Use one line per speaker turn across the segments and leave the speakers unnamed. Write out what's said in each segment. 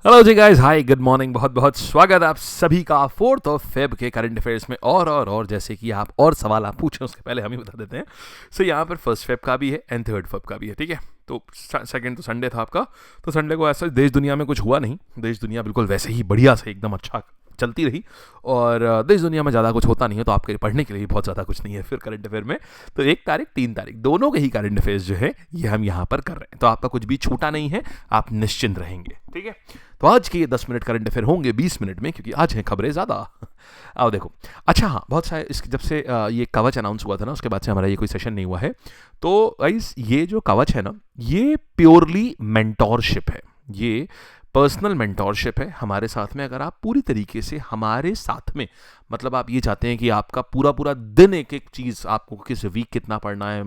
Hello जी guys, हाय, good morning. बहुत बहुत स्वागत है आप सभी का 4 फेब के करंट अफेयर्स में। और जैसे कि आप और सवाल आप पूछें उसके पहले हम ही बता देते हैं। सो यहाँ पर 1 फेब का भी है एंड 3 फेब का भी है, ठीक है। तो सेकंड तो संडे था आपका, तो संडे को ऐसा देश दुनिया में कुछ हुआ नहीं। देश दुनिया बिल्कुल वैसे ही बढ़िया से एकदम अच्छा चलती रही। और देश दुनिया में ज़्यादा कुछ होता नहीं है, तो आपके पढ़ने के लिए भी बहुत ज़्यादा कुछ नहीं है फिर करंट अफेयर में। तो 1 तारीख 3 तारीख दोनों के ही करंट अफेयर्स जो है ये हम यहाँ पर कर रहे हैं, तो आपका कुछ भी छूटा नहीं है, आप निश्चिंत रहेंगे, ठीक है। तो आज के ये 10 मिनट करंट अफेयर होंगे 20 मिनट में, क्योंकि आज हैं खबरें ज़्यादा। आओ देखो। अच्छा हाँ, बहुत सारे जब से ये कवच अनाउंस हुआ था ना, उसके बाद से हमारा ये कोई सेशन नहीं हुआ है। तो गाइस, ये जो कवच है ना, ये प्योरली मेंटोरशिप है। ये पर्सनल मेंटोरशिप है हमारे साथ में। अगर आप पूरी तरीके से हमारे साथ में, मतलब आप ये चाहते हैं कि आपका पूरा पूरा दिन एक एक चीज़, आपको किस वीक कितना पढ़ना है,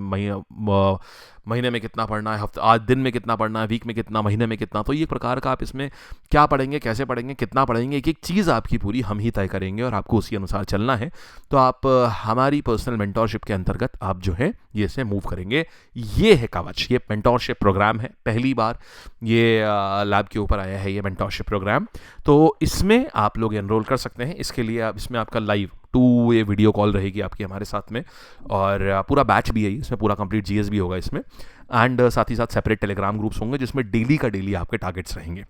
महीने में कितना पढ़ना है, हफ्ते आज दिन में कितना पढ़ना है, वीक में कितना, महीने में कितना, तो ये प्रकार का आप इसमें क्या पढ़ेंगे, कैसे पढ़ेंगे, कितना पढ़ेंगे, एक एक चीज़ आपकी पूरी हम ही तय करेंगे और आपको उसी अनुसार चलना है। तो आप हमारी पर्सनल मेंटोरशिप के अंतर्गत आप जो है ये से मूव करेंगे। ये है कवच, ये मेंटोरशिप प्रोग्राम है। पहली बार ये लैब के ऊपर आया है ये मेंटोरशिप प्रोग्राम। तो इसमें आप लोग एनरोल कर सकते हैं। इसके लिए आप इसमें आपका लाइव 2 वे वीडियो कॉल रहेगी आपकी हमारे साथ में, और पूरा बैच भी है इसमें, पूरा कंप्लीट जीएस भी होगा इसमें। एंड साथ ही साथ सेपरेट टेलीग्राम ग्रुप्स होंगे जिसमें डेली का डेली आपके टारगेट्स रहेंगे,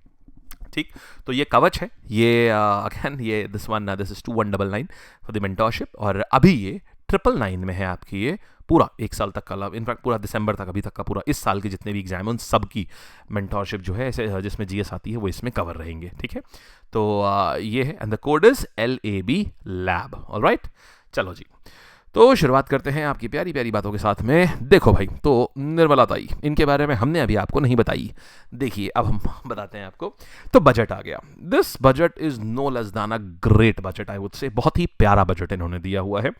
ठीक। तो ये कवच है, ये अगेन ये this is 2199 for the mentorship. और अभी ये 999 में है आपकी ये पूरा 1 साल तक का लाभ। इनफैक्ट पूरा दिसंबर तक अभी तक का पूरा इस साल के जितने भी एग्जाम हैं उन सब की मेंटोरशिप जो है ऐसे जिसमें जीएस आती है वो इसमें कवर रहेंगे, ठीक है। तो ये है and the code is LAB lab. Alright, चलो जी। तो शुरुआत करते हैं आपकी प्यारी प्यारी बातों के साथ में। देखो भाई, तो निर्मला ताई, इनके बारे में हमने अभी आपको नहीं बताई। देखिए अब हम बताते हैं आपको। तो बजट आ गया। This budget is no less than a great budget, I would say. बहुत ही प्यारा बजट इन्होंने दिया हुआ है।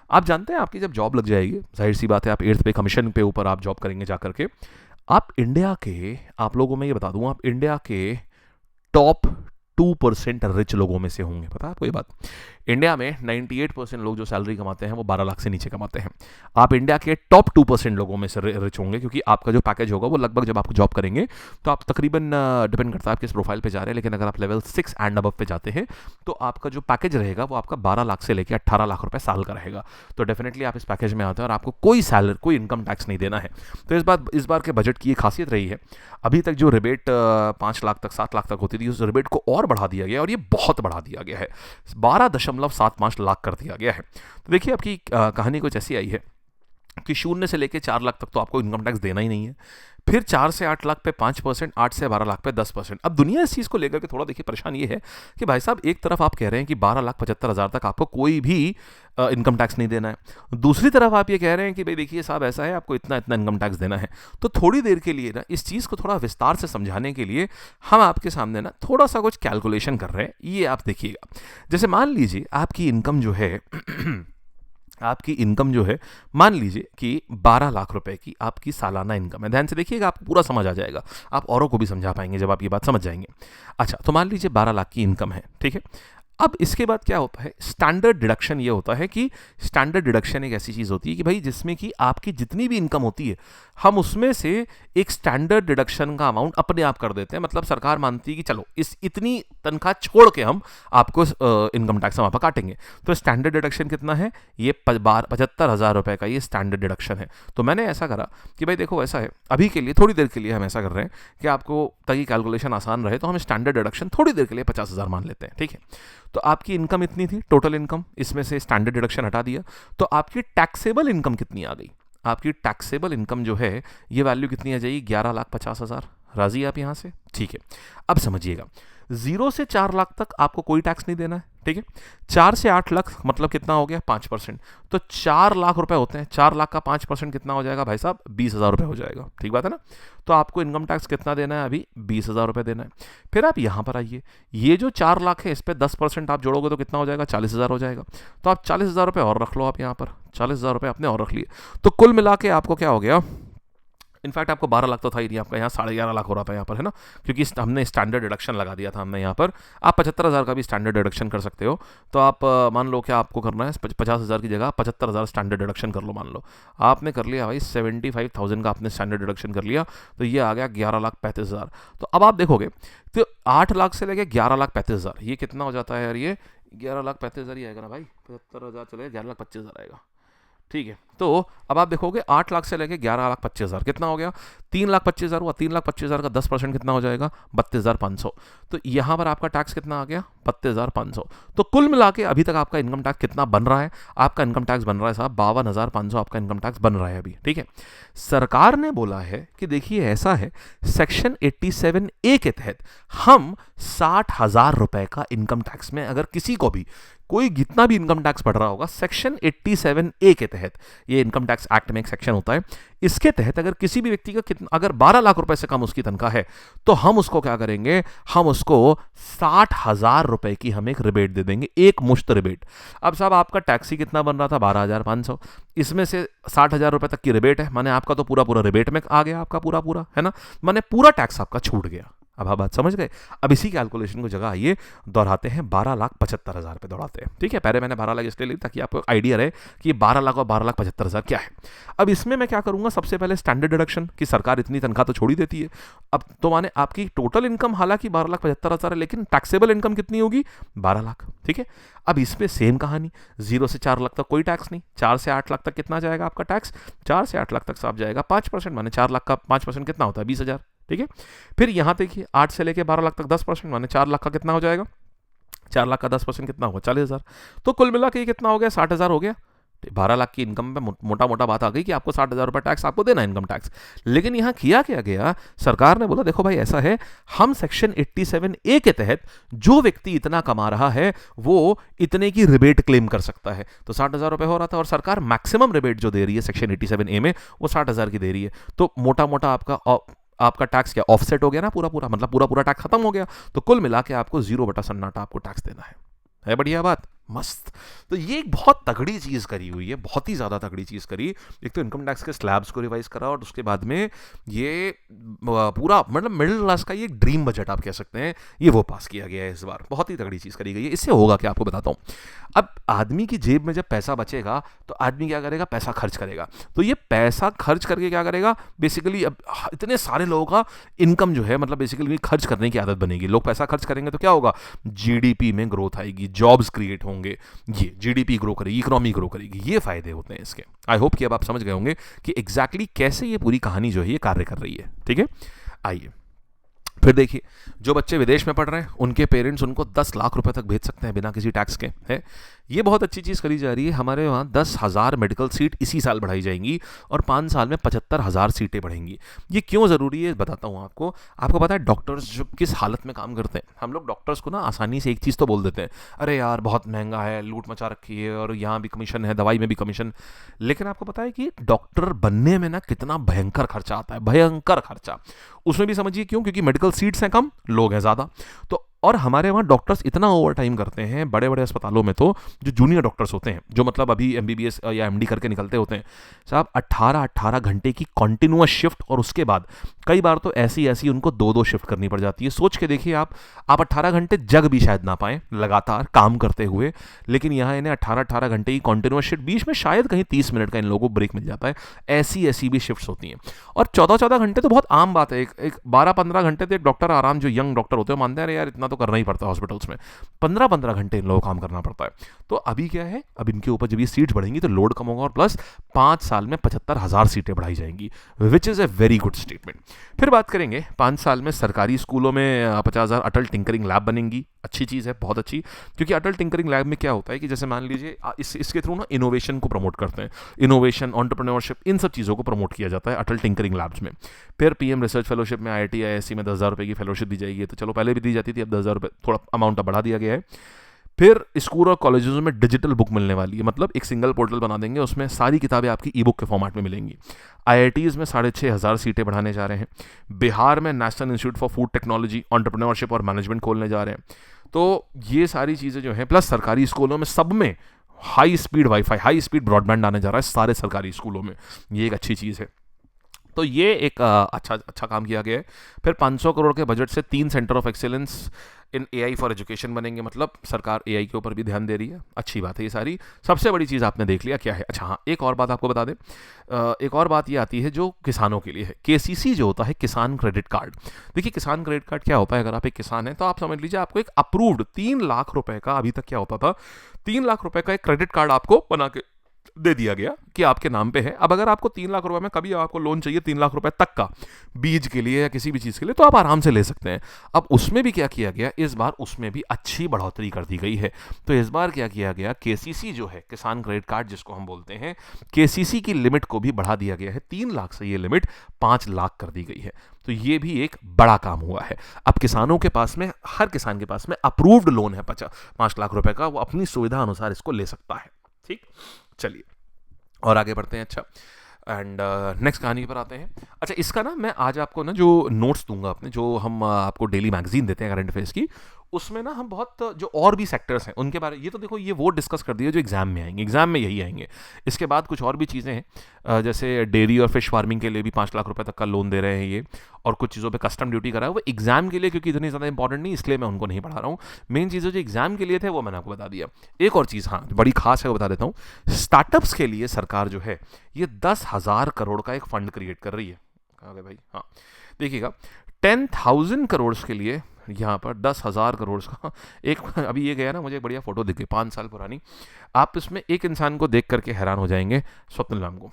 आप जानते हैं आपकी जब जॉब लग जाएगी, जाहिर सी बात है, आप 8th पे कमीशन पे ऊपर आप जॉब करेंगे जा करके। आप इंडिया के, आप लोगों में ये बता दूं, आप इंडिया के टॉप 2% रिच लोगों में से होंगे। पता है आपको ये बात? इंडिया में 98% लोग जो सैलरी कमाते हैं वो 12 लाख से नीचे कमाते हैं। आप इंडिया के टॉप 2% लोगों में से रिच होंगे, क्योंकि आपका जो पैकेज होगा वो लगभग, जब आप जॉब करेंगे तो आप तकरीबन, डिपेंड करता है आप किस प्रोफाइल पे जा रहे हैं, लेकिन अगर आप लेवल 6 एंड अबव पे जाते हैं तो आपका जो पैकेज रहेगा वो आपका 12 लाख से लेकर 18 लाख रुपए साल का रहेगा। तो डेफिनेटली आप इस पैकेज में आते हैं और आपको कोई सैलरी, कोई इनकम टैक्स नहीं देना है। तो इस बार के बजट की ये खासियत रही है। अभी तक जो रिबेट 5 लाख तक, 7 लाख तक होती थी, उस रिबेट को और बढ़ा दिया गया, और ये बहुत बढ़ा दिया गया है, 12.75 लाख कर दिया गया है। तो देखिए आपकी कहानी कुछ ऐसी आई है कि 0 से लेकर 4 लाख तक तो आपको इनकम टैक्स देना ही नहीं है। फिर 4 से 8 लाख पे 5%, 8 से 12 लाख पे 10%। अब दुनिया इस चीज़ को लेकर के थोड़ा देखिए परेशान ये है कि भाई साहब, एक तरफ आप कह रहे हैं कि 12,75,000 तक आपको कोई भी इनकम टैक्स नहीं देना है, दूसरी तरफ आप ये कह रहे हैं कि भाई देखिए साहब, ऐसा है, आपको इतना इतना इनकम टैक्स देना है। तो थोड़ी देर के लिए ना, इस चीज़ को थोड़ा विस्तार से समझाने के लिए हम आपके सामने ना थोड़ा सा कुछ कैलकुलेशन कर रहे हैं। ये आप देखिएगा। जैसे मान लीजिए आपकी इनकम जो है आपकी इनकम जो है, मान लीजिए कि 12 लाख रुपए की आपकी सालाना इनकम है। ध्यान से देखिएगा, आपको पूरा समझ आ जाएगा। आप औरों को भी समझा पाएंगे जब आप ये बात समझ जाएंगे। अच्छा, तो मान लीजिए 12 लाख की इनकम है, ठीक है। अब इसके बाद क्या होता है, स्टैंडर्ड डिडक्शन ये होता है कि स्टैंडर्ड डिडक्शन एक ऐसी चीज़ होती है कि भाई जिसमें कि आपकी जितनी भी इनकम होती है, हम उसमें से एक स्टैंडर्ड डिडक्शन का अमाउंट अपने आप कर देते हैं। मतलब सरकार मानती है कि चलो इस इतनी तनख्वाह छोड़ के हम आपको इनकम टैक्स हम आप काटेंगे। तो स्टैंडर्ड डिडक्शन कितना है, ये 75,000 रुपये का ये स्टैंडर्ड डिडक्शन है। तो मैंने ऐसा करा कि भाई देखो, ऐसा है, अभी के लिए थोड़ी देर के लिए हम ऐसा कर रहे हैं कि आपको ताकि कैलकुलेशन आसान रहे, तो हम स्टैंडर्ड डिडक्शन थोड़ी देर के लिए 50,000 मान लेते हैं, ठीक है। तो आपकी इनकम इतनी थी, टोटल इनकम, इसमें से स्टैंडर्ड डिडक्शन हटा दिया, तो आपकी टैक्सेबल इनकम कितनी आ गई? आपकी टैक्सेबल इनकम जो है ये वैल्यू कितनी आ जाएगी? 11,50,000। राजी आप यहाँ से? ठीक है। अब समझिएगा, 0 से 4 लाख तक आपको कोई टैक्स नहीं देना है, ठीक है। 4 से 8 लाख मतलब कितना हो गया? 5%। तो 4 लाख रुपए होते हैं, 4 लाख का 5% कितना हो जाएगा भाई साहब? 20,000 रुपये हो जाएगा। ठीक बात है ना? तो आपको इनकम टैक्स कितना देना है अभी? 20,000 रुपये देना है। फिर आप यहाँ पर आइए, ये जो 4 लाख है इस पर 10% आप जोड़ोगे तो कितना हो जाएगा? 40,000 हो जाएगा। तो आप 40,000 रुपये और रख लो, आप यहाँ पर 40,000 रुपये आपने और रख लिए। तो कुल मिला के आपको क्या हो गया? इनफैक्ट आपको 12 लाख तो था ही नहीं, आपका यहाँ 11.5 लाख हो रहा था यहाँ पर, है ना, क्योंकि हमने स्टैंडर्ड डिडक्शन लगा दिया था हमने यहाँ पर। आप 75,000 का भी स्टैंडर्ड डिडक्शन कर सकते हो। तो आप मान लो क्या आपको करना है, 50,000 की जगह 75,000 स्टैंडर्ड डिडक्शन कर लो। मान लो आपने कर लिया भाई 75,000 का आपने स्टैंडर्ड डिडक्शन कर लिया, तो ये आ गया 11,35,000। तो अब आप देखोगे तो 8 लाख से लेके 11,35,000, ये कितना हो जाता है यार, ये 11,35,000 ही आएगा ना भाई, 75,000 चले 11,25,000 आएगा, ठीक है। तो अब आप देखोगे 8 लाख से लेके 11,25,000 कितना हो गया, 3,25,000 हुआ, 3,25,000 का 10% कितना हो जाएगा, 32,500। तो यहाँ पर आपका टैक्स कितना आ गया, 32,500। तो कुल मिला के अभी तक आपका इनकम टैक्स कितना बन रहा है, आपका इनकम टैक्स बन रहा है साहब 52,500 आपका इनकम टैक्स बन रहा है अभी, ठीक है। सरकार ने बोला है कि देखिए ऐसा है, सेक्शन 87A के तहत हम 60,000 रुपए का इनकम टैक्स में, अगर किसी को भी कोई जितना भी इनकम टैक्स बढ़ रहा होगा, सेक्शन 87A के तहत, ये इनकम टैक्स एक्ट में एक सेक्शन होता है, इसके तहत अगर किसी भी व्यक्ति का कितना, अगर 12 लाख रुपए से कम उसकी तनख्वाह है, तो हम उसको क्या करेंगे, हम उसको 60,000 रुपए की हम एक रिबेट दे देंगे, एक मुश्त रिबेट। अब साहब आपका टैक्स ही कितना बन रहा था, 12,500, इसमें से 60,000 रुपए तक की रिबेट है, माने आपका तो पूरा पूरा रिबेट में आ गया, आपका पूरा पूरा, है ना, माने पूरा टैक्स आपका छूट गया। अब आप बात समझ गए। अब इसी कैलकुलेशन को जगह आइए दोहराते हैं, 12,75,000 पे दौड़ाते हैं, ठीक है। पहले मैंने 12 लाख इसलिए ली ताकि आपको आइडिया रहे कि ये 12 लाख और 12,75,000 क्या है। अब इसमें मैं क्या करूंगा, सबसे पहले स्टैंडर्ड डिडक्शन की सरकार इतनी तनख्वाह तो छोड़ ही देती है। अब तो माने आपकी टोटल इनकम हालांकि 12,75,000 है, लेकिन टैक्सेबल इनकम कितनी होगी, 12 लाख, ठीक है। अब इसमें सेम कहानी, 0 से 4 लाख तक कोई टैक्स नहीं, 4 से 8 लाख तक कितना जाएगा आपका टैक्स, 4 से 8 लाख तक साहब जाएगा 5%, माने 4 लाख का 5% कितना होता है, 20,000, ठीक है। फिर यहां देखिए 8 से लेके 12 लाख तक 10%, माने 4 लाख का कितना हो जाएगा, 4 लाख का 10% कितना होगा, 40,000। तो कुल मिला के ये कितना हो गया, 60,000 हो गया। 12 लाख की इनकम पे मोटा मोटा बात आ गई कि आपको 60,000 रुपये टैक्स आपको देना, इनकम टैक्स। लेकिन यहां किया क्या गया, सरकार ने बोला देखो भाई ऐसा है, हम सेक्शन 87A के तहत जो व्यक्ति इतना कमा रहा है वो इतने की रिबेट क्लेम कर सकता है। तो 60,000 रुपये हो रहा था, और सरकार मैक्सिमम रिबेट जो दे रही है सेक्शन 87A में, वो 60,000 की दे रही है। तो मोटा मोटा आपका टैक्स क्या ऑफसेट हो गया ना, पूरा पूरा, मतलब पूरा पूरा टैक्स खत्म हो गया। तो कुल मिला के आपको 0/सन्नाटा आपको टैक्स देना है बढ़िया बात, मस्त। तो ये एक बहुत तगड़ी चीज़ करी हुई है, बहुत ही ज़्यादा तगड़ी चीज़ करी। एक तो इनकम टैक्स के स्लैब्स को रिवाइज करा, और उसके बाद में ये पूरा मतलब मिडिल क्लास का ये ड्रीम बजट आप कह सकते हैं, ये वो पास किया गया है इस बार। बहुत ही तगड़ी चीज़ करी गई है। इससे होगा क्या आपको बताता हूँ। अब आदमी की जेब में जब पैसा बचेगा तो आदमी क्या करेगा, पैसा खर्च करेगा। तो ये पैसा खर्च करके क्या करेगा, बेसिकली अब इतने सारे लोगों का इनकम जो है, मतलब बेसिकली खर्च करने की आदत बनेगी। लोग पैसा खर्च करेंगे तो क्या होगा, जीडीपी में ग्रोथ आएगी, जॉब्स क्रिएट होंगे, ये जीडीपी ग्रो करेगी, इकोनॉमी ग्रो करेगी, ये फायदे होते हैं इसके। आई होप कि अब आप समझ गए होंगे कि एग्जैक्टली कैसे ये पूरी कहानी जो है ये कार्य कर रही है, ठीक है। आइए फिर देखिए, जो बच्चे विदेश में पढ़ रहे हैं उनके पेरेंट्स उनको 10 लाख रुपए तक भेज सकते हैं बिना किसी टैक्स के, है। ये बहुत अच्छी चीज़ करी जा रही है। हमारे वहाँ 10,000 मेडिकल सीट इसी साल बढ़ाई जाएंगी, और 5 साल में 75,000 सीटें बढ़ेंगी। ये क्यों ज़रूरी है बताता हूँ आपको। आपको पता है डॉक्टर्स जो किस हालत में काम करते हैं। हम लोग डॉक्टर्स को ना आसानी से एक चीज़ तो बोल देते हैं, अरे यार बहुत महंगा है, लूट मचा रखी है, और यहाँ भी कमीशन है, दवाई में भी कमीशन। लेकिन आपको पता है कि डॉक्टर बनने में ना कितना भयंकर खर्चा आता है, भयंकर खर्चा। उसमें भी समझिए क्यों, क्योंकि मेडिकल सीट्स हैं कम, लोग हैं ज़्यादा। तो और हमारे वहाँ डॉक्टर्स इतना ओवर टाइम करते हैं बड़े बड़े अस्पतालों में, तो जो जूनियर डॉक्टर्स होते हैं, जो मतलब अभी MBBS या MD करके निकलते होते हैं साहब, 18 घंटे की कॉन्टिन्यूअस शिफ्ट, और उसके बाद कई बार तो ऐसी उनको 2 शिफ्ट करनी पड़ जाती है। सोच के देखिए आप 18 घंटे जग भी शायद ना पाएँ लगातार काम करते हुए, लेकिन यहाँ इन्हें 18 घंटे की कॉन्टिन्यूअस शिफ्ट, बीच में शायद कहीं 30 मिनट का इन लोगों को ब्रेक मिल जाता है। ऐसी भी शिफ्ट्स होती हैं। और 14 घंटे तो बहुत आम बात है। एक 12-15 घंटे तो एक डॉक्टर आराम, जो यंग डॉक्टर होते हैं मानते हैं यार इतना तो करना ही पड़ता है हॉस्पिटल्स में। 15-15 घंटे इन लोगों को काम करना पड़ता है। तो अभी क्या है, अब इनके ऊपर जब ये सीट्स बढ़ेंगी तो लोड कम होगा, और प्लस 5 साल में 75,000 सीटें बढ़ाई जाएंगी, which is a very good statement. फिर बात करेंगे 5 साल में सरकारी स्कूलों में 50,000 अटल टिंकरिंग लैब बनेंगी। अच्छी चीज़ है, बहुत अच्छी। क्योंकि अटल टिंकरिंग लैब में क्या होता है कि जैसे मान लीजिए इसके थ्रू ना इनोवेशन को प्रमोट करते हैं, इनोवेशन, एंटरप्रेन्योरशिप, इन सब चीज़ों को प्रमोट किया जाता है अटल टिंकरिंग लैब्स में। फिर PM रिसर्च फेलोशिप में IIT IISc में 10,000 रुपये की फेलोशिप दी जाएगी। तो चलो पहले भी दी जाती थी, अब 10,000 रुपये थोड़ा अमाउंट बढ़ा दिया गया है। फिर स्कूल और कॉलेजेस में डिजिटल बुक मिलने वाली है, मतलब एक सिंगल पोर्टल बना देंगे, उसमें सारी किताबें आपकी ई बुक के फॉर्मेट में मिलेंगी। IITs में 6,500 सीटें बढ़ाने जा रहे हैं। बिहार में national institute for food technology, entrepreneurship और मैनेजमेंट खोलने जा रहे हैं। तो ये सारी चीज़ें जो हैं, प्लस सरकारी स्कूलों में सब में high speed wifi, high speed broadband आने जा रहा है सारे सरकारी स्कूलों में। ये एक अच्छी चीज़ है। तो ये एक अच्छा काम किया गया है। फिर 500 करोड़ के बजट से 3 centre of excellence in AI for education बनेंगे, मतलब सरकार एआई के ऊपर भी ध्यान दे रही है। अच्छी बात है ये सारी। सबसे बड़ी चीज़ आपने देख लिया क्या है। अच्छा हाँ, एक और बात आपको बता दें, एक और बात ये आती है जो किसानों के लिए है। केसीसी जो होता है, किसान क्रेडिट कार्ड। देखिए किसान क्रेडिट कार्ड क्या होता है, अगर आप एक किसान हैं तो आप समझ लीजिए आपको एक अप्रूव्ड 3 लाख रुपए का, अभी तक क्या होता था, 3 लाख रुपए का एक क्रेडिट कार्ड आपको बना के दे दिया गया कि आपके नाम पे है। अब अगर आपको 3 लाख रुपए में कभी आपको लोन चाहिए 3 लाख रुपए तक का, बीज के लिए या किसी भी चीज़ के लिए, तो आप आराम से ले सकते हैं। अब उसमें भी क्या किया गया, इस बार उसमें भी अच्छी बढ़ोतरी कर दी गई है। तो इस बार क्या किया गया, केसीसी जो है, किसान क्रेडिट कार्ड जिसको हम बोलते हैं, केसीसी की लिमिट को भी बढ़ा दिया गया है। 3 लाख से ये लिमिट 5 लाख कर दी गई है। तो ये भी एक बड़ा काम हुआ है। अब किसानों के पास में, हर किसान के पास में अप्रूव्ड लोन है 5 लाख रुपए का, वो अपनी सुविधा अनुसार इसको ले सकता है। ठीक, चलिए और आगे बढ़ते हैं। अच्छा, एंड नेक्स्ट कहानी पर आते हैं। अच्छा, इसका ना मैं आज आपको ना जो नोट्स दूंगा अपने, जो हम आपको डेली मैगजीन देते हैं करंट अफेयर्स की, उसमें ना हम बहुत जो और भी सेक्टर्स हैं उनके बारे, ये तो देखो ये वो डिस्कस कर दिए जो एग्जाम में आएंगे, एग्जाम में यही आएंगे। इसके बाद कुछ और भी चीज़ें हैं, जैसे डेयरी और फिश फार्मिंग के लिए भी 5 लाख रुपए तक का लोन दे रहे हैं ये, और कुछ चीज़ों पे कस्टम ड्यूटी करा है। वो एग्जाम के लिए क्योंकि इतनी ज़्यादा इंपॉर्टेंट नहीं, इसलिए मैं उनको नहीं पढ़ा रहा हूँ। मेन चीज़ें जो एग्जाम के लिए थे वो मैंने आपको बता दिया। एक और चीज़ हाँ बड़ी खास है, वो बता देता हूँ। स्टार्टअप्स के लिए सरकार जो है ये 10,000 करोड़ का एक फंड क्रिएट कर रही है। कहाँ गए भाई, हाँ देखिएगा, 10,000 करोड़ के लिए यहाँ पर 10,000 करोड़ का एक, अभी ये गया ना, मुझे एक बढ़िया फोटो दिख गई 5 साल पुरानी। आप इसमें एक इंसान को देख करके हैरान हो जाएंगे, स्वप्निल मैम को।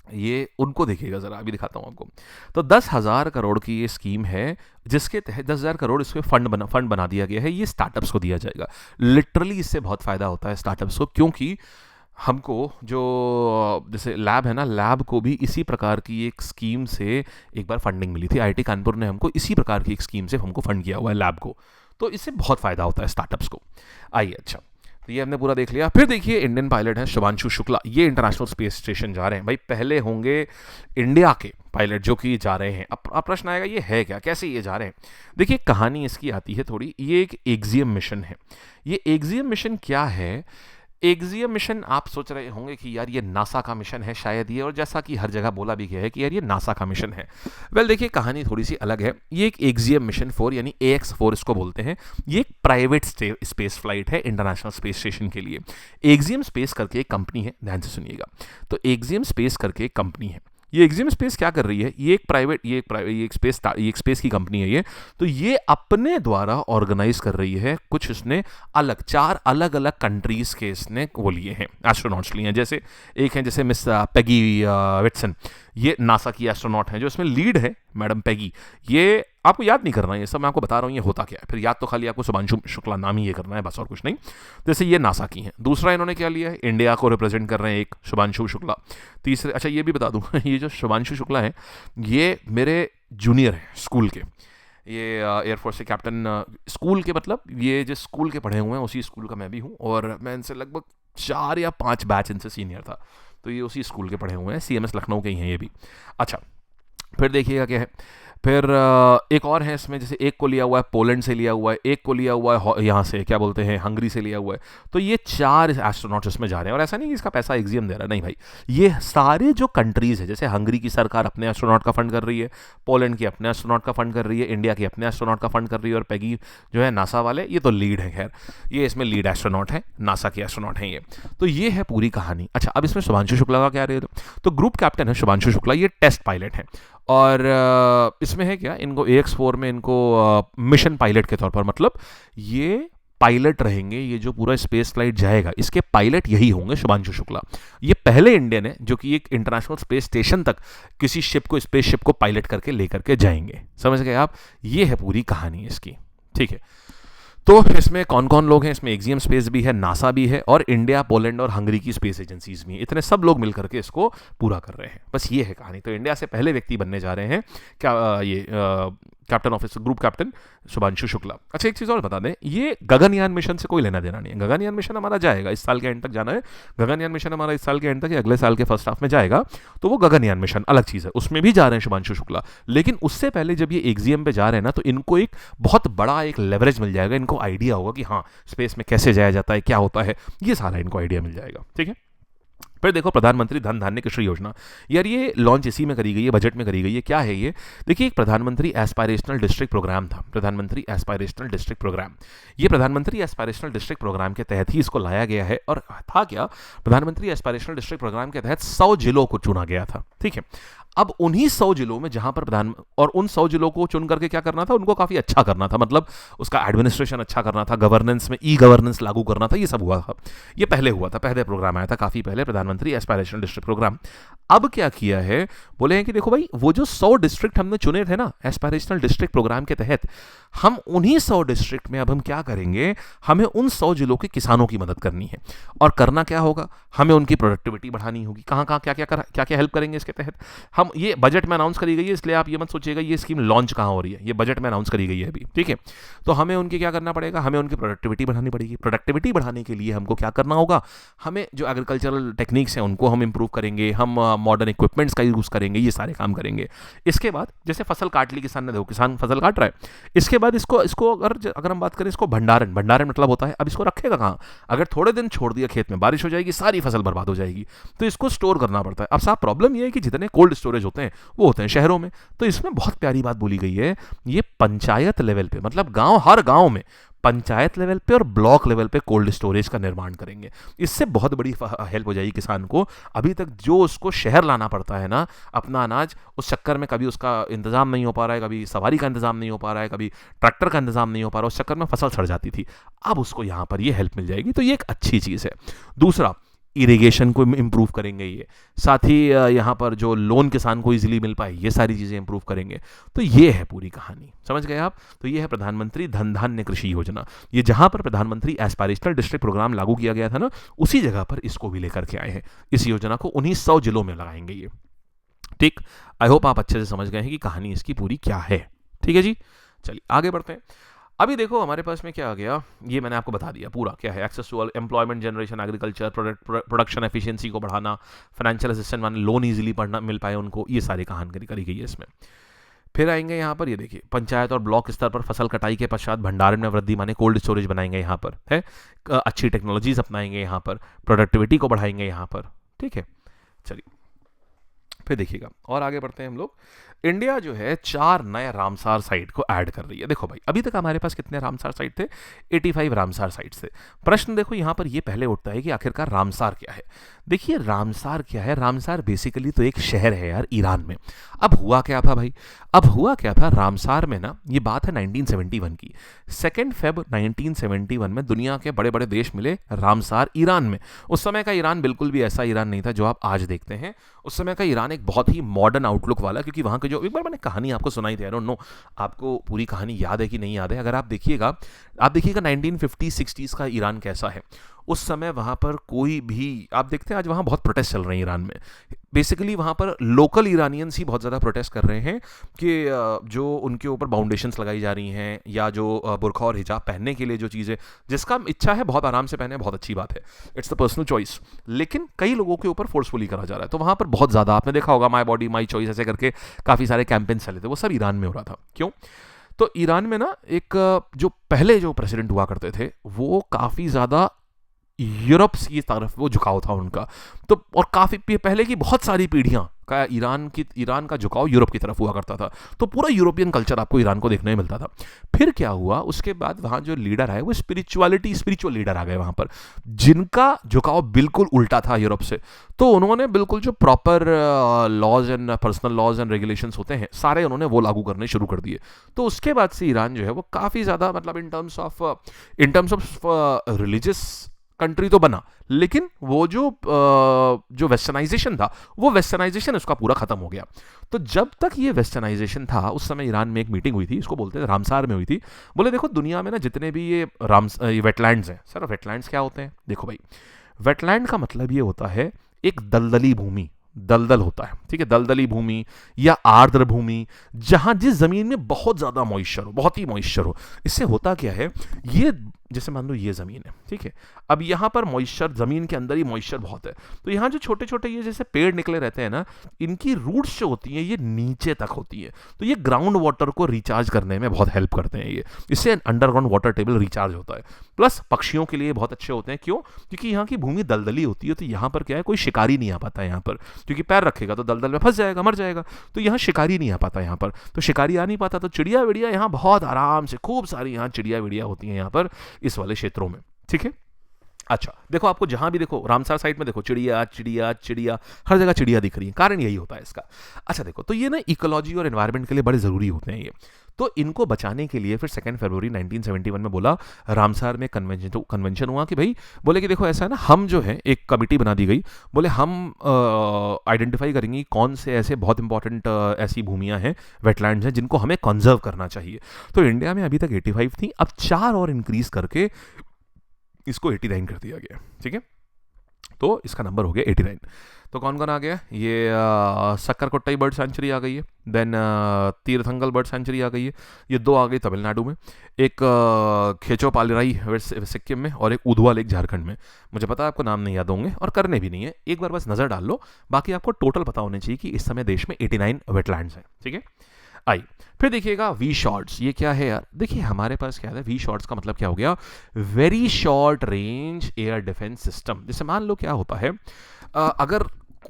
ये उनको देखिएगा ज़रा, अभी दिखाता हूँ आपको। तो 10,000 करोड़ की ये स्कीम है, जिसके तहत 10,000 करोड़ इसमें फंड बना दिया गया है। ये स्टार्टअप्स को दिया जाएगा। लिटरली इससे बहुत फ़ायदा होता है स्टार्टअप्स को, क्योंकि हमको जो जैसे लैब है ना, लैब को भी इसी प्रकार की एक स्कीम से एक बार फंडिंग मिली थी। आईआईटी कानपुर ने हमको इसी प्रकार की एक स्कीम से हमको फंड किया हुआ है लैब को। तो इससे बहुत फ़ायदा होता है स्टार्टअप्स को। आइए, अच्छा तो ये हमने पूरा देख लिया। फिर देखिए इंडियन पायलट है शुभांशु शुक्ला, ये इंटरनेशनल स्पेस स्टेशन जा रहे हैं। भाई पहले होंगे इंडिया के पायलट जो कि जा रहे हैं। अब प्रश्न आएगा ये है क्या, कैसे ये जा रहे हैं। देखिए कहानी इसकी आती है थोड़ी। ये एक एक्सियम मिशन है। ये एक्सियम मिशन क्या है, एक्सियम मिशन आप सोच रहे होंगे कि यार ये नासा का मिशन है शायद ये, और जैसा कि हर जगह बोला भी गया है कि यार ये नासा का मिशन है। वेल देखिए कहानी थोड़ी सी अलग है। ये एक एक्सियम मिशन 4 यानी AX4 इसको बोलते हैं। ये एक प्राइवेट स्पेस फ्लाइट है इंटरनेशनल स्पेस स्टेशन के लिए। एक्सियम स्पेस करके एक कंपनी है, ध्यान से सुनिएगा। तो एक्सियम स्पेस करके एक कंपनी है। ये एक्सियम स्पेस क्या कर रही है, ये एक स्पेस की कंपनी है ये। तो ये अपने द्वारा ऑर्गेनाइज कर रही है कुछ, इसने 4 अलग अलग कंट्रीज के इसने वो लिए हैं, एस्ट्रोनॉट्स लिए हैं। जैसे एक है जैसे मिस पेगी विटसन, ये नासा की एस्ट्रोनॉट हैं जो इसमें लीड है, मैडम पेगी। ये आपको याद नहीं करना है, ये सब मैं आपको बता रहा हूँ ये होता क्या है। फिर याद तो खाली आपको शुभांशु शुक्ला नाम ही ये करना है बस, और कुछ नहीं। जैसे ये नासा की हैं। दूसरा इन्होंने क्या लिया है, इंडिया को रिप्रेजेंट कर रहे हैं एक शुभांशु शुक्ला। तीसरे, अच्छा ये भी बता दूँ ये जो शुभांशु शुक्ला है ये मेरे जूनियर हैं स्कूल के। ये एयरफोर्स से कैप्टन, स्कूल के मतलब ये जिस स्कूल के पढ़े हुए हैं उसी स्कूल का मैं भी हूँ, और मैं इनसे लगभग 4 या 5 बैच इनसे सीनियर था। तो ये उसी स्कूल के पढ़े हुए हैं, CMS लखनऊ के ही हैं ये भी। अच्छा फिर देखिएगा क्या है, फिर एक और है इसमें, जैसे एक को लिया हुआ है पोलैंड से लिया हुआ है, एक को लिया हुआ है यहाँ से क्या बोलते हैं हंगरी से लिया हुआ है। तो ये 4 एस्ट्रोनॉट्स इसमें जा रहे हैं। और ऐसा नहीं कि इसका पैसा एक्सियम दे रहा है, नहीं भाई, ये सारे जो कंट्रीज़ है, जैसे हंगरी की सरकार अपने एस्ट्रोनॉट का फंड कर रही है, पोलैंड की अपने एस्ट्रोनॉट का फंड कर रही है, इंडिया की अपने एस्ट्रोनॉट का फंड कर रही है, और पेगी जो है नासा वाले, ये तो लीड है, खैर ये इसमें लीड एस्ट्रोनॉट है, नासा के एस्ट्रोनॉट हैं ये। तो ये है पूरी कहानी। अच्छा अब इसमें शुभांशु शुक्ला का क्या रहे, तो ग्रुप कैप्टन है शुभांशु शुक्ला, ये टेस्ट पायलट है। और इसमें है क्या, इनको AX4 में इनको मिशन पायलट के तौर पर, मतलब ये पायलट रहेंगे, ये जो पूरा स्पेस फ्लाइट जाएगा इसके पायलट यही होंगे शुभांशु शुक्ला। ये पहले इंडियन है जो कि एक इंटरनेशनल स्पेस स्टेशन तक किसी शिप को, स्पेस शिप को पायलट करके लेकर के जाएंगे। समझ गए आप, ये है पूरी कहानी इसकी। ठीक है, तो इसमें कौन कौन लोग हैं, इसमें एक्सियम स्पेस भी है, नासा भी है, और इंडिया, पोलैंड और हंगरी की स्पेस एजेंसीज भी हैं। इतने सब लोग मिलकर के इसको पूरा कर रहे हैं। बस ये है कहानी। तो इंडिया से पहले व्यक्ति बनने जा रहे हैं क्या, ये captain officer, group captain Shubhanshu Shukla. अच्छा एक चीज़ और बता दें, ये गगनयान मिशन से कोई लेना देना नहीं है। गगनयान मिशन हमारा जाएगा इस साल के एंड तक जाना है। गगनयान मिशन हमारा इस साल के एंड तक या अगले साल के फर्स्ट हाफ में जाएगा। तो वो गगनयान मिशन अलग चीज़ है, उसमें भी जा रहे हैं शुभांशु शुक्ला। लेकिन उससे पहले जब ये एक्सियम पे जा रहे हैं ना, तो इनको एक बहुत बड़ा एक लेवरेज मिल जाएगा। इनको आइडिया होगा कि हाँ स्पेस में कैसे जाया जाता है, क्या होता है, ये सारा इनको आइडिया मिल जाएगा। ठीक है, फिर देखो प्रधानमंत्री धन धान्य कृषि योजना, यार ये लॉन्च इसी में करी गई है, बजट में करी गई है। क्या है ये? देखिए, एक प्रधानमंत्री एस्पायरेशनल डिस्ट्रिक्ट प्रोग्राम था, प्रधानमंत्री एस्पायरेशनल डिस्ट्रिक्ट प्रोग्राम। ये प्रधानमंत्री एस्पायरेशनल डिस्ट्रिक्ट प्रोग्राम के तहत ही इसको लाया गया है। और था क्या, प्रधानमंत्री एस्पायरेशनल डिस्ट्रिक्ट प्रोग्राम के तहत 100 जिलों को चुना गया था, ठीक है। अब उन्हीं 100 जिलों में जहां पर और उन 100 जिलों को चुन करके क्या करना था, उनको काफी अच्छा करना था, मतलब उसका एडमिनिस्ट्रेशन अच्छा करना था, गवर्नेंस में ई गवर्नेंस लागू करना था, ये सब हुआ था। ये पहले हुआ था, पहले प्रोग्राम आया था काफी पहले, प्रधानमंत्री एस्पायरेशनल डिस्ट्रिक्ट प्रोग्राम। अब क्या किया है, बोले हैं कि देखो भाई, वो जो 100 डिस्ट्रिक्ट हमने चुने थे ना एस्पायरेशनल डिस्ट्रिक्ट प्रोग्राम के तहत, हम उन्हीं 100 डिस्ट्रिक्ट में अब हम क्या करेंगे, हमें उन 100 जिलों के किसानों की मदद करनी है। और करना क्या होगा, हमें उनकी प्रोडक्टिविटी बढ़ानी होगी। कहाँ कहाँ क्या क्या हेल्प करेंगे इसके तहत, हम ये बजट में अनाउंस करी गई है, इसलिए आप ये मत सोचिएगा ये स्कीम लॉन्च कहाँ हो रही है, ये बजट में अनाउंस करी गई है अभी, ठीक है। तो हमें उनकी क्या करना पड़ेगा, हमें उनकी प्रोडक्टिविटी बढ़ानी पड़ेगी। प्रोडक्टिविटी बढ़ाने के लिए हमको क्या करना होगा, हमें जो एग्रीकल्चरल टेक्निक्स हैं उनको हम इंप्रूव करेंगे, हम मॉडर्न इक्विपमेंट्स का यूज़ करेंगे, ये सारे काम करेंगे। इसके बाद जैसे फसल काट ली किसान ने, देखो किसान फसल काट रहा है, इसके बाद इसको अगर हम बात करें, इसको भंडारण मतलब होता है, अब इसको रखेगा कहाँ? अगर थोड़े दिन छोड़ दिया खेत में, बारिश हो जाएगी, सारी फसल बर्बाद हो जाएगी, तो इसको स्टोर करना पड़ता है। अब साहब प्रॉब्लम ये है कि जितने कोल्ड स्टोरेज होते हैं वो होते हैं शहरों में। तो इसमें बहुत प्यारी बात बोली गई है, ये पंचायत लेवल पे, मतलब गांव, हर गांव में पंचायत लेवल पे और ब्लॉक लेवल पे कोल्ड स्टोरेज का निर्माण करेंगे। इससे बहुत बड़ी हेल्प हो जाएगी किसान को। अभी तक जो उसको शहर लाना पड़ता है ना अपना अनाज, उस चक्कर में कभी उसका इंतजाम नहीं हो पा रहा है, कभी सवारी का इंतजाम नहीं हो पा रहा है, कभी ट्रैक्टर का इंतजाम नहीं हो पा रहा, उस चक्कर में फसल सड़ जाती थी। अब उसको यहाँ पर ये हेल्प मिल जाएगी, तो ये एक अच्छी चीज़ है। दूसरा, इरिगेशन को इम्प्रूव करेंगे ये, साथ ही यहाँ पर जो लोन किसान को इजीली मिल पाए, ये सारी चीज़ें इम्प्रूव करेंगे। तो ये है पूरी कहानी, समझ गए आप? तो ये है प्रधानमंत्री धन धान्य कृषि योजना। ये जहाँ पर प्रधानमंत्री एस्पायरेशनल डिस्ट्रिक्ट प्रोग्राम लागू किया गया था ना, उसी जगह पर इसको भी लेकर के आए हैं। इस योजना को उन्हीं 100 जिलों में लगाएंगे ये, ठीक। आई होप आप अच्छे से समझ गए हैं कि कहानी इसकी पूरी क्या है, ठीक है जी। चलिए आगे बढ़ते हैं। अभी देखो हमारे पास में क्या आ गया, ये मैंने आपको बता दिया पूरा क्या है। Access to employment generation, agriculture, production efficiency को बढ़ाना, फाइनेंशियल असिस्टेंस माने लोन इजीली मिल पाए उनको, ये सारी कहानी करी गई है इसमें। फिर आएंगे यहाँ पर, ये देखिए, पंचायत और ब्लॉक स्तर पर फसल कटाई के पश्चात भंडारण में वृद्धि माने कोल्ड स्टोरेज बनाएंगे यहाँ पर, है अच्छी टेक्नोलॉजीज अपनाएंगे यहाँ पर, प्रोडक्टिविटी को बढ़ाएंगे यहाँ पर, ठीक है। चलिए फिर देखिएगा और आगे बढ़ते हैं हम लोग। इंडिया जो है 4 नए रामसार साइट को ऐड कर रही है। देखो भाई, अभी तक हमारे पास कितने रामसार साइट थे? 85 रामसार साइट्स थे। प्रश्न देखो यहाँ पर ये पहले उठता है कि आखिरकार रामसार क्या है। देखिए रामसार क्या है, रामसार बेसिकली तो एक शहर है यार ईरान में। अब हुआ क्या था भाई, अब हुआ क्या था रामसार में ना, ये बात है 1971 की, 2 फेब 1971 में दुनिया के बड़े बड़े देश मिले रामसार ईरान में। उस समय का ईरान बिल्कुल भी ऐसा ईरान नहीं था जो आप आज देखते हैं। उस समय का ईरान एक बहुत ही मॉडर्न आउटलुक वाला, क्योंकि वहाँ के जो, एक बार मैंने कहानी आपको सुनाई थी, आई डोंट नो आपको पूरी कहानी याद है कि नहीं याद है। अगर आप देखिएगा 1950-60s का ईरान कैसा है। उस समय वहाँ पर कोई भी, आप देखते हैं आज वहाँ बहुत प्रोटेस्ट चल रहे हैं ईरान में। बेसिकली वहाँ पर लोकल ईरानियंस ही बहुत ज़्यादा प्रोटेस्ट कर रहे हैं कि जो उनके ऊपर बाउंडेशंस लगाई जा रही हैं, या जो बुर्का और हिजाब पहनने के लिए जो चीज़ें, जिसका इच्छा है बहुत आराम से पहने, बहुत अच्छी बात है, इट्स द पर्सनल चॉइस। लेकिन कई लोगों के ऊपर फोर्सफुली करा जा रहा है। तो वहाँ पर बहुत ज़्यादा आपने देखा होगा, माई बॉडी माई चॉइस ऐसे करके काफ़ी सारे कैंपेन चले थे, वो सब ईरान में हो रहा था। क्यों? तो ईरान में ना एक जो पहले जो प्रेसिडेंट हुआ करते थे वो काफ़ी ज़्यादा यूरोप की तरफ वो झुकाव था उनका। तो और काफ़ी पहले की बहुत सारी पीढ़ियां का ईरान का झुकाव यूरोप की तरफ हुआ करता था। तो पूरा यूरोपियन कल्चर आपको ईरान को देखने में मिलता था। फिर क्या हुआ, उसके बाद वहाँ जो लीडर आए वो स्पिरिचुअल लीडर आ गए वहाँ पर, जिनका झुकाव बिल्कुल उल्टा था यूरोप से। तो उन्होंने बिल्कुल जो proper laws and personal laws and regulations होते हैं सारे उन्होंने वो लागू करने शुरू कर दिए। तो उसके बाद से ईरान जो है वो काफ़ी ज़्यादा, मतलब in terms of religious country तो बना, लेकिन वो जो वेस्टर्नाइजेशन था, वो वेस्टर्नाइजेशन उसका पूरा खत्म हो गया। तो जब तक ये वेस्टर्नाइजेशन था, उस समय ईरान में एक मीटिंग हुई थी, इसको बोलते थे रामसार में हुई थी। बोले देखो दुनिया में ना जितने भी ये वेटलैंड्स हैं, सर वेटलैंड्स क्या होते हैं? देखो भाई, वेटलैंड का मतलब ये होता है एक दलदली भूमि, दलदल होता है, ठीक है, दलदली भूमि या आर्द्र भूमि, जहां जिस जमीन में बहुत ज्यादा मॉइस्चर हो, बहुत ही मॉइस्चर हो। इससे होता क्या है, ये जैसे मान लो ये ज़मीन है, ठीक है, अब यहाँ पर मॉइस्चर, ज़मीन के अंदर ही मॉइस्चर बहुत है, तो यहाँ जो छोटे छोटे ये जैसे पेड़ निकले रहते हैं ना, इनकी रूट्स जो होती हैं ये नीचे तक होती हैं, तो ये ग्राउंड वाटर को रिचार्ज करने में बहुत हेल्प करते हैं, ये इससे अंडरग्राउंड वाटर टेबल रिचार्ज होता है। प्लस पक्षियों के लिए बहुत अच्छे होते हैं, क्यों? क्योंकि यहाँ की भूमि दलदली होती है, तो यहाँ पर क्या है, कोई शिकारी नहीं आ पाता है यहाँ पर, क्योंकि पैर रखेगा तो दलदल में फंस जाएगा, मर जाएगा, तो यहाँ शिकारी नहीं आ पाता यहाँ पर, तो शिकारी आ नहीं पाता, तो चिड़िया विड़िया यहाँ बहुत आराम से, खूब सारी यहाँ चिड़िया विड़िया होती हैं यहाँ पर इस वाले क्षेत्रों में, ठीक है। अच्छा देखो, आपको जहां भी देखो रामसर साइड में देखो चिड़िया चिड़िया चिड़िया, हर जगह चिड़िया दिख रही है, कारण यही होता है इसका। अच्छा देखो, तो ये ना इकोलॉजी और एनवायरनमेंट के लिए बड़े ज़रूरी होते हैं ये, तो इनको बचाने के लिए फिर 2 फरवरी 1971 में बोला, रामसर में कन्वेंशन हुआ कि भाई, बोले कि देखो ऐसा है ना, हम जो है एक कमिटी बना दी गई, बोले हम आइडेंटिफाई करेंगे कौन से ऐसे बहुत इंपॉर्टेंट ऐसी भूमियां हैं, वेटलैंड्स हैं, जिनको हमें कंजर्व करना चाहिए। तो इंडिया में अभी तक 85 थी, अब 4 और इंक्रीज करके इसको 89 कर दिया गया, ठीक है, तो इसका नंबर हो गया 89। तो कौन कौन आ गया, ये सक्करकोट्टई बर्ड सेंचुरी आ गई है, देन तीर्थंगल बर्ड सेंचुरी आ गई है, ये 2 आ गई तमिलनाडु में, एक खेचोपालराई सिक्किम में, और एक उधवा लेक झारखंड में। मुझे पता है आपको नाम नहीं याद होंगे और करने भी नहीं है, एक बार बस नज़र डाल लो, बाकी आपको टोटल पता होने चाहिए कि इस समय देश में 89 वेटलैंड्स हैं, ठीक है। आई फिर देखिएगा वी शॉर्ट्स, ये क्या है यार, देखिए हमारे पास क्या है, वी शॉर्ट्स का मतलब क्या हो गया, very short range air defence system. जैसे मान लो क्या होता है, अगर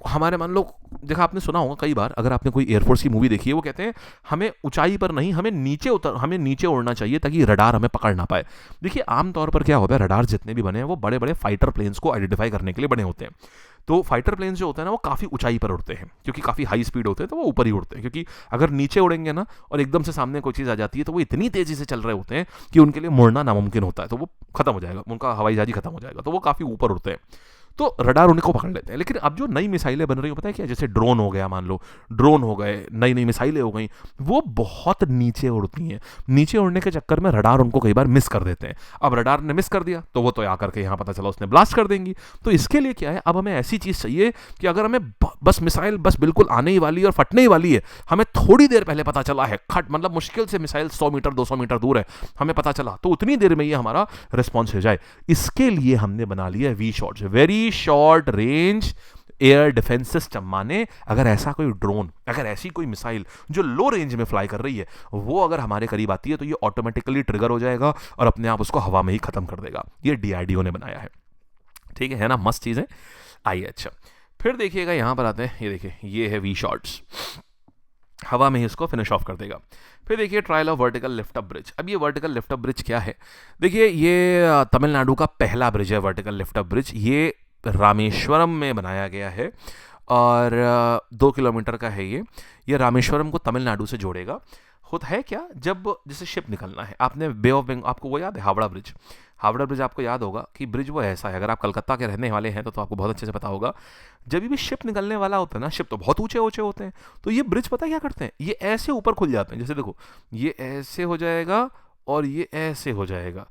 हमारे मान लो, देखा आपने सुना होगा कई बार, अगर आपने कोई एयरफोर्स की मूवी देखी है, वो कहते हैं हमें ऊंचाई पर नहीं, हमें नीचे उड़ना चाहिए ताकि रडार हमें पकड़ ना पाए। देखिए आमतौर पर क्या होता है, रडार जितने भी बने हैं वो बड़े बड़े फाइटर प्लेन्स को आइडेंटिफाई करने के लिए बने होते हैं, तो फाइटर प्लेन्स जो होते हैं ना वो काफ़ी ऊंचाई पर उड़ते हैं, क्योंकि काफ़ी हाई स्पीड होते हैं, तो वो ऊपर ही उड़ते हैं, क्योंकि अगर नीचे उड़ेंगे ना और एकदम से सामने कोई चीज़ आ जाती है, तो वो इतनी तेज़ी से चल रहे होते हैं कि उनके लिए मुड़ना नामुमकिन होता है, तो वो खत्म हो जाएगा, उनका हवाई जहाज ही खत्म हो जाएगा, तो वो काफ़ी ऊपर उड़ते हैं, तो रडार उनको पकड़ लेते हैं। लेकिन अब जो नई मिसाइलें बन रही हो, पता है क्या, जैसे ड्रोन हो गया, मान लो ड्रोन हो गए, नई नई मिसाइलें हो गई, वो बहुत नीचे उड़ती हैं, नीचे उड़ने के चक्कर में रडार उनको कई बार मिस कर देते हैं। अब रडार ने मिस कर दिया तो वो तो आकर के यहाँ पता चला उसने ब्लास्ट कर देंगी, तो इसके लिए क्या है, अब हमें ऐसी चीज़ चाहिए कि अगर हमें बस मिसाइल बस बिल्कुल आने ही वाली है और फटने ही वाली है, हमें थोड़ी देर पहले पता चला है, मतलब मुश्किल से मिसाइल 100 मीटर 200 मीटर दूर है, हमें पता चला, तो उतनी देर में ये हमारा रिस्पॉन्स हो जाए, इसके लिए हमने बना लिया V shorts, very short range air defence system. माने अगर ऐसा कोई ड्रोन, अगर ऐसी कोई मिसाइल जो लो रेंज में फ्लाई कर रही है, वो अगर हमारे करीब आती है, तो ये ऑटोमेटिकली ट्रिगर हो जाएगा और अपने आप उसको हवा में ही खत्म कर देगा। ये DRDO ने बनाया है, ठीक है ना, मस्त चीज़ है। आइए अच्छा फिर देखिएगा, यहाँ पर आते हैं, ये देखिए ये है वी शॉर्ट्स, हवा में ही इसको फिनिश ऑफ कर देगा। फिर देखिए trial of vertical lift up bridge. अब ये वर्टिकल लिफ्ट अप ब्रिज क्या है, देखिए ये तमिलनाडु का पहला ब्रिज है, वर्टिकल लिफ्ट अप ब्रिज, ये रामेश्वरम में बनाया गया है और 2 किलोमीटर का है ये रामेश्वरम को तमिलनाडु से जोड़ेगा। होता है क्या, जब जैसे शिप निकलना है, आपने बे ऑफ बंगाल, आपको वो याद है हावड़ा ब्रिज, हावड़ा ब्रिज आपको याद होगा कि ब्रिज वो ऐसा है, अगर आप कलकत्ता के रहने वाले हैं तो आपको बहुत अच्छे से पता होगा, जब भी शिप निकलने वाला होता है ना, शिप तो बहुत ऊंचे ऊंचे होते हैं, तो ये ब्रिज पता क्या करते हैं, ये ऐसे ऊपर खुल जाते हैं, जैसे देखो ये ऐसे हो जाएगा और ये ऐसे हो जाएगा।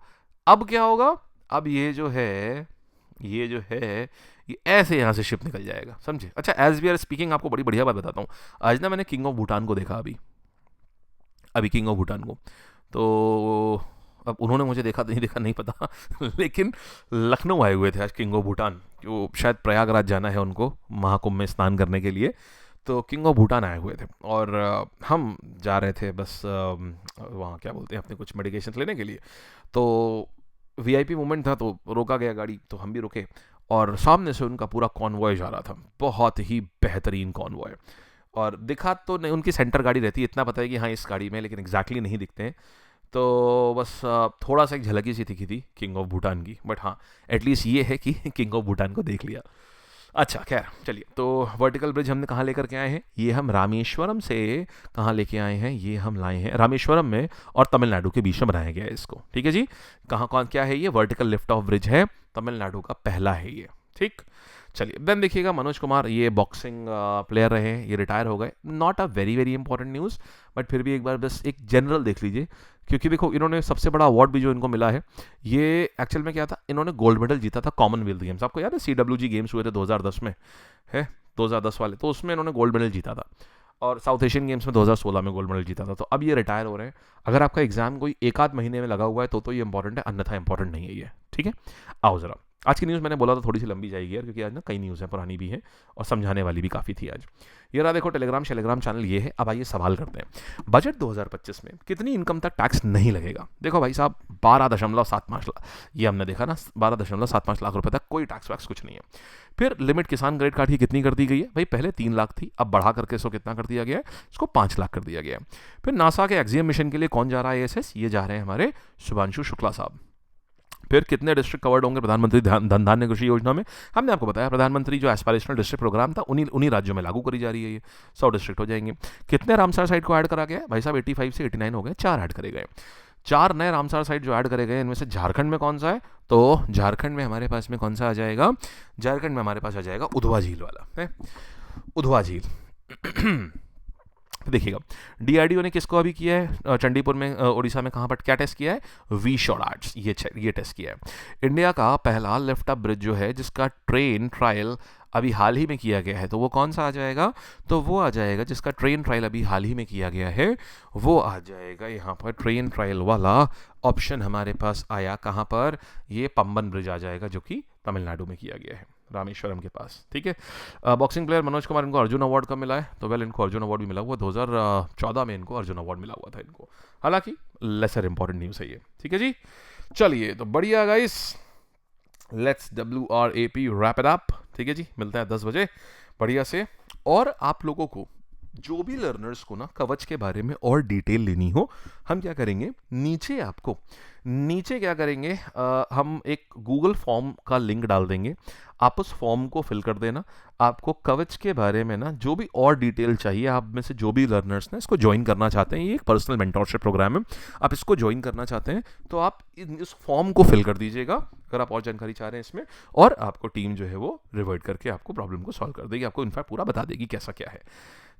अब क्या होगा, अब ये जो है ये ऐसे यहाँ से शिप निकल जाएगा, समझे। अच्छा एज वी आर स्पीकिंग, आपको बड़ी बढ़िया बात बताता हूँ, आज ना मैंने किंग ऑफ भूटान को देखा, अभी किंग ऑफ भूटान को, तो अब उन्होंने मुझे देखा नहीं पता लेकिन लखनऊ आए हुए थे आज किंग ऑफ भूटान, जो शायद प्रयागराज जाना है उनको महाकुंभ में स्नान करने के लिए, तो किंग ऑफ भूटान आए हुए थे और हम जा रहे थे बस वहाँ क्या बोलते हैं अपने कुछ मेडिकेशन लेने के लिए, तो VIP मोमेंट था तो रोका गया गाड़ी, तो हम भी रुके और सामने से उनका पूरा कॉन्वॉय जा रहा था, बहुत ही बेहतरीन कॉन्वॉय, और दिखा तो नहीं, उनकी सेंटर गाड़ी रहती है, इतना पता है कि हाँ इस गाड़ी में, लेकिन एग्जैक्टली नहीं दिखते हैं, तो बस थोड़ा सा एक झलकी सी दिखी थी किंग ऑफ भूटान की, बट हाँ एटलीस्ट ये है कि किंग ऑफ भूटान को देख लिया। अच्छा खैर चलिए, तो वर्टिकल ब्रिज हमने कहाँ लेकर के आए हैं, ये हम रामेश्वरम से कहाँ लेके आए हैं, ये हम लाए हैं रामेश्वरम में और तमिलनाडु के बीच में बनाया गया है इसको, ठीक है जी। कहाँ कौन क्या है, ये वर्टिकल लिफ्ट ऑफ ब्रिज है, तमिलनाडु का पहला है ये, ठीक। चलिए देन देखिएगा मनोज कुमार, ये बॉक्सिंग प्लेयर रहे, ये रिटायर हो गए, not a very very important news, but फिर भी एक बार बस एक जनरल देख लीजिए, क्योंकि देखो इन्होंने सबसे बड़ा अवार्ड भी जो इनको मिला है, ये एक्चुअल में क्या था, इन्होंने गोल्ड मेडल जीता था कॉमनवेल्थ गेम्स, आपको याद है CWG गेम्स हुए थे 2010 में, है 2010 वाले, तो उसमें इन्होंने गोल्ड मेडल जीता था। और साउथ एशियन गेम्स में 2016 में गोल्ड मेडल जीता था। तो अब ये रिटायर हो रहे हैं। अगर आपका एग्जाम कोई एक आध महीने में लगा हुआ है तो ये इंपॉर्टेंट है, अन्यथा इंपॉर्टेंट नहीं है ये, ठीक है। आओ जरा, आज की न्यूज़ मैंने बोला था थोड़ी सी लंबी जाएगी यार, क्योंकि आज ना कई न्यूज़ हैं, पुरानी भी है और समझाने वाली भी काफ़ी थी आज। ये रहा देखो, टेलीग्राम चैनल ये है। अब आइए सवाल करते हैं, बजट 2025 में कितनी इनकम तक टैक्स नहीं लगेगा। देखो भाई साहब, 12.75 लाख, ये हमने देखा ना, 12.75 लाख रुपए तक कोई टैक्स वैक्स कुछ नहीं है। फिर लिमिट किसान क्रेडिट कार्ड की कितनी कर दी गई है भाई, पहले 3 लाख थी, अब बढ़ा करके इसको कितना कर दिया गया है, इसको 5 लाख कर दिया गया है। फिर नासा के एक्सियम मिशन के लिए कौन जा रहा है ISS, ये जा रहे हैं हमारे शुभांशु शुक्ला साहब। फिर कितने डिस्ट्रिक्ट कवर्ड होंगे प्रधानमंत्री धन धान्य कृषि योजना में, हमने आपको बताया प्रधानमंत्री जो एस्पायरेशनल डिस्ट्रिक्ट प्रोग्राम था उन्हीं राज्यों में लागू करी जा रही है, ये 100 डिस्ट्रिक्ट हो जाएंगे। कितने रामसर साइट को ऐड करा गया भाई साहब, 85 से 89 हो गए, 4 ऐड करे गए। 4 नए रामसर साइट जो ऐड करे गए, इनमें से झारखंड में कौन सा है, तो झारखंड में हमारे पास में कौन सा आ जाएगा, झारखंड में हमारे पास आ जाएगा उधवा झील वाला है, उधवा झील। देखिएगा, DRDO ने किसको अभी किया है, चंडीपुर में, उड़ीसा में, कहाँ पर क्या टेस्ट किया है, V-SHORAD, ये टेस्ट किया है। इंडिया का पहला लिफ्ट अप ब्रिज जो है, जिसका ट्रायल अभी हाल ही में किया गया है, तो वो कौन सा आ जाएगा, तो वो आ जाएगा जिसका ट्रायल अभी हाल ही में किया गया है, वो आ जाएगा यहाँ पर ट्रायल वाला ऑप्शन हमारे पास आया, कहाँ पर, ये पंबन ब्रिज आ जाएगा, जो कि तमिलनाडु में किया गया है, रामेश्वरम के पास, ठीक है। बॉक्सिंग प्लेयर मनोज कुमार, इनको अर्जुन अवार्ड कब मिला है, तो वेल इनको अर्जुन अवार्ड भी मिला हुआ, 2014 में इनको अर्जुन अवार्ड मिला हुआ था इनको, हालांकि लेसर इंपॉर्टेंट न्यूज़ है ये, ठीक है जी। चलिए तो बढ़िया guys, let's WRAP wrap it up, ठीक है जी, मिलता है 10 बजे बढ़िया से। और आप लोगों को जो भी लर्नर्स को ना कवच के बारे में और डिटेल लेनी हो, हम क्या करेंगे, नीचे क्या करेंगे, हम एक गूगल फॉर्म का लिंक डाल देंगे, आप उस फॉर्म को फिल कर देना। आपको कवच के बारे में ना जो भी और डिटेल चाहिए, आप में से जो भी लर्नर्स ने इसको ज्वाइन करना चाहते हैं, ये एक पर्सनल मेंटोरशिप प्रोग्राम है, आप इसको ज्वाइन करना चाहते हैं तो आप इस फॉर्म को फिल कर दीजिएगा, अगर आप और जानकारी चाह रहे हैं इसमें, और आपको टीम जो है वो रिवर्ट करके आपको प्रॉब्लम को सॉल्व कर देगी, आपको इनफैक्ट पूरा बता देगी कैसा क्या है,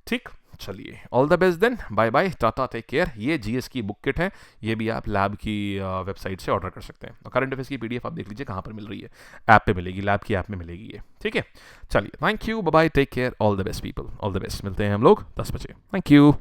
ठीक। चलिए, all the best then, bye bye, tata, take care. ये GS की बुक किट है, ये भी आप लैब की वेबसाइट से ऑर्डर कर सकते हैं। और करंट अफेयर्स की PDF आप देख लीजिए कहाँ पर मिल रही है, ऐप पे मिलेगी, लैब की ऐप में मिलेगी ये, ठीक है। चलिए, thank you, bye bye, take care, all the best people, all the best. मिलते हैं हम लोग 10 बजे, थैंक यू।